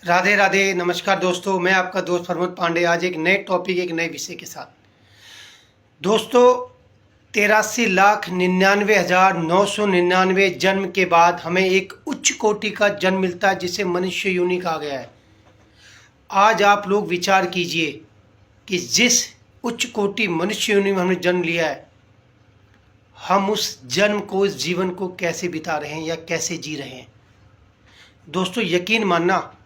राधे राधे, नमस्कार दोस्तों। मैं आपका दोस्त प्रमोद पांडे आज एक नए टॉपिक, एक नए विषय के साथ। दोस्तों, 83,99,999 जन्म के बाद हमें एक उच्च कोटि का जन्म मिलता है जिसे मनुष्य योनि कहा गया है। आज आप लोग विचार कीजिए कि जिस उच्च कोटि मनुष्य योनि में हमने जन्म लिया है, हम उस जन्म को, इस जीवन को कैसे बिता रहे हैं या कैसे जी रहे हैं। दोस्तों, यकीन मानना,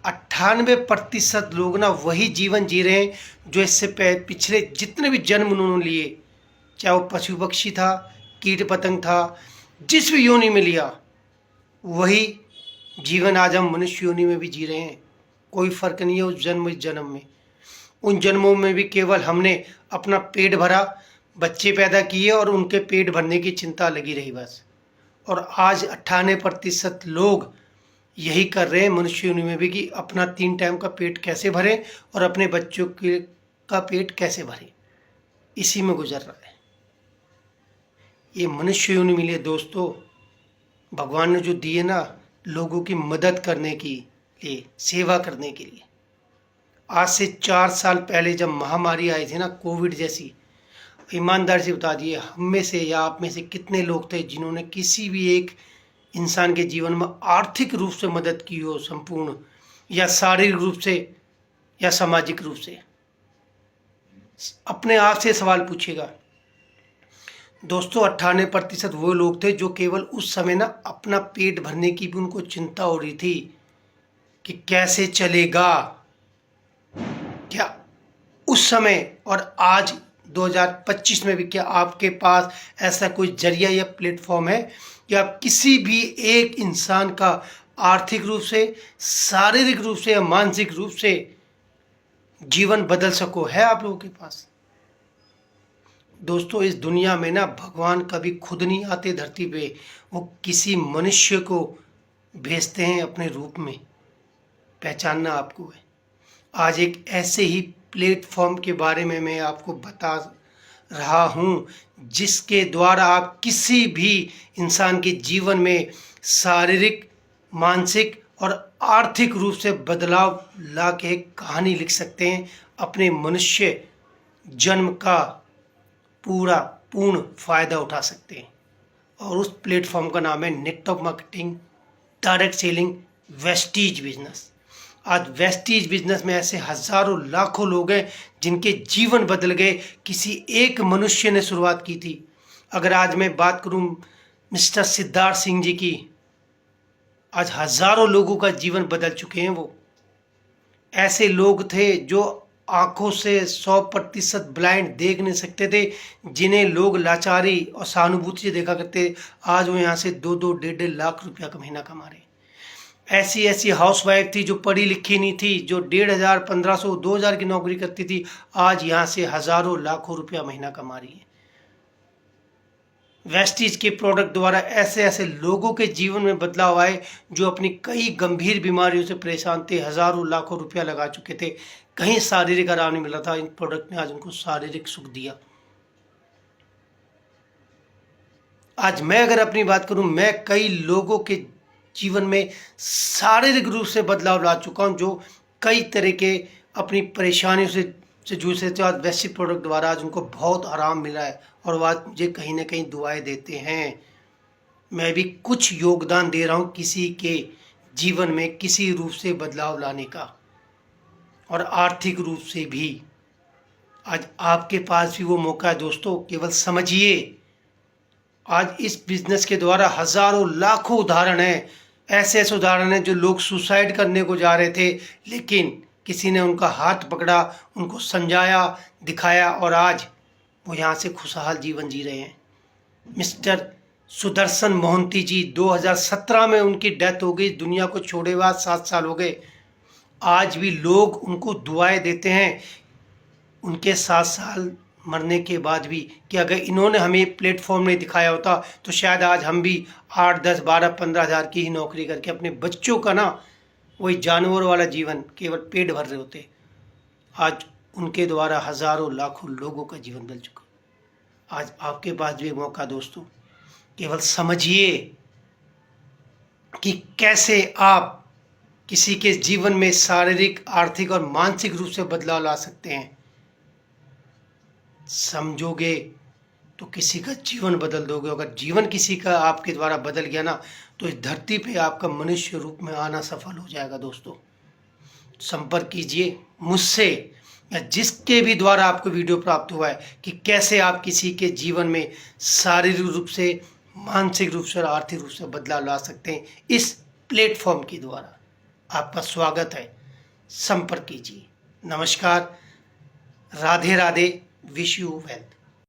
98% लोग ना वही जीवन जी रहे हैं जो इससे पिछले जितने भी जन्म उन्होंने लिए, चाहे वो पशु पक्षी था, कीट पतंग था, जिस भी योनि में लिया वही जीवन आज हम मनुष्य योनि में भी जी रहे हैं। कोई फर्क नहीं है उस जन्म, इस जन्म में। उन जन्मों में भी केवल हमने अपना पेट भरा, बच्चे पैदा किए और उनके पेट भरने की चिंता लगी रही बस। और आज 98% लोग यही कर रहे हैं मनुष्य योनि में भी, कि अपना 3 टाइम का पेट कैसे भरें और अपने बच्चों के का पेट कैसे भरें, इसी में गुजर रहा है। ये मनुष्य योनि मिली है दोस्तों, भगवान ने जो दिए ना, लोगों की मदद करने के लिए, सेवा करने के लिए। आज से 4 साल पहले जब महामारी आई थी ना, कोविड जैसी, ईमानदार से बता दिए, हम में से या आप में से कितने लोग थे जिन्होंने किसी भी एक इंसान के जीवन में आर्थिक रूप से मदद की हो, संपूर्ण या शारीरिक रूप से या सामाजिक रूप से। अपने आप से सवाल पूछिएगा दोस्तों। 98% वो लोग थे जो केवल उस समय ना अपना पेट भरने की भी उनको चिंता हो रही थी कि कैसे चलेगा क्या उस समय। और आज 2025 में भी क्या आपके पास ऐसा कोई जरिया या प्लेटफॉर्म है कि आप किसी भी एक इंसान का आर्थिक रूप से, शारीरिक रूप से या मानसिक रूप से जीवन बदल सको? है आप लोगों के पास? दोस्तों, इस दुनिया में ना भगवान कभी खुद नहीं आते धरती पे, वो किसी मनुष्य को भेजते हैं अपने रूप में। पहचानना आपको है। आज एक ऐसे ही प्लेटफॉर्म के बारे में मैं आपको बता रहा हूँ जिसके द्वारा आप किसी भी इंसान के जीवन में शारीरिक, मानसिक और आर्थिक रूप से बदलाव ला के एक कहानी लिख सकते हैं। अपने मनुष्य जन्म का पूरा पूर्ण फायदा उठा सकते हैं। और उस प्लेटफॉर्म का नाम है network marketing, direct selling, Vestige business. आज वेस्टीज बिजनेस में ऐसे हजारों लाखों लोग हैं जिनके जीवन बदल गए। किसी एक मनुष्य ने शुरुआत की थी। अगर आज मैं बात करूं मिस्टर सिद्धार्थ सिंह जी की, आज हजारों लोगों का जीवन बदल चुके हैं। वो ऐसे लोग थे जो आंखों से 100% ब्लाइंड देख नहीं सकते थे, जिन्हें लोग लाचारी और सहानुभूति से देखा करते। आज वो यहाँ से 2-2, 1.5 लाख रुपया का महीना कमा रहे। ऐसी ऐसी हाउसवाइफ थी जो पढ़ी लिखी नहीं थी, जो 1,500, 1,500, 2,000 की नौकरी करती थी, आज यहाँ से हजारों लाखों रुपया महीना कमा रही है। वेस्टीज के प्रोडक्ट द्वारा ऐसे ऐसे लोगों के जीवन में बदलाव आए जो अपनी कई गंभीर बीमारियों से परेशान थे, हजारों लाखों रुपया लगा चुके थे, कहीं शारीरिक आराम नहीं मिला था। इन प्रोडक्ट ने आज उनको शारीरिक सुख दिया। आज मैं अगर अपनी बात करूं, मैं कई लोगों के जीवन में शारीरिक रूप से बदलाव ला चुका हूं, जो कई तरह के अपनी परेशानियों से जूझ रहे थे। आज वैसी प्रोडक्ट द्वारा आज उनको बहुत आराम मिला है और वो आज मुझे कहीं ना कहीं दुआएं देते हैं। मैं भी कुछ योगदान दे रहा हूं किसी के जीवन में किसी रूप से बदलाव लाने का, और आर्थिक रूप से भी। आज आपके पास भी वो मौका है दोस्तों, केवल समझिए। आज इस बिजनेस के द्वारा हजारों लाखों उदाहरण हैं। ऐसे ऐसे उदाहरण हैं जो लोग सुसाइड करने को जा रहे थे, लेकिन किसी ने उनका हाथ पकड़ा, उनको समझाया, दिखाया, और आज वो यहाँ से खुशहाल जीवन जी रहे हैं। मिस्टर सुदर्शन मोहंती जी, 2017 में उनकी डेथ हो गई। दुनिया को छोड़े हुए 7 साल हो गए। आज भी लोग उनको दुआएं देते हैं उनके 7 साल मरने के बाद भी, कि अगर इन्होंने हमें प्लेटफॉर्म नहीं दिखाया होता तो शायद आज हम भी 8, 10, 12, 15 हज़ार की ही नौकरी करके अपने बच्चों का ना वही जानवर वाला जीवन केवल पेट भर रहे होते। आज उनके द्वारा हजारों लाखों लोगों का जीवन बदल चुका। आज आपके पास भी मौका दोस्तों, केवल समझिए कि कैसे आप किसी के जीवन में शारीरिक, आर्थिक और मानसिक रूप से बदलाव ला सकते हैं। समझोगे तो किसी का जीवन बदल दोगे। अगर जीवन किसी का आपके द्वारा बदल गया ना, तो इस धरती पे आपका मनुष्य रूप में आना सफल हो जाएगा। दोस्तों, संपर्क कीजिए मुझसे या जिसके भी द्वारा आपको वीडियो प्राप्त हुआ है कि कैसे आप किसी के जीवन में शारीरिक रूप से, मानसिक रूप से और आर्थिक रूप से बदलाव ला सकते हैं। इस प्लेटफॉर्म के द्वारा आपका स्वागत है, संपर्क कीजिए। नमस्कार, Radhe Radhe, wish you well.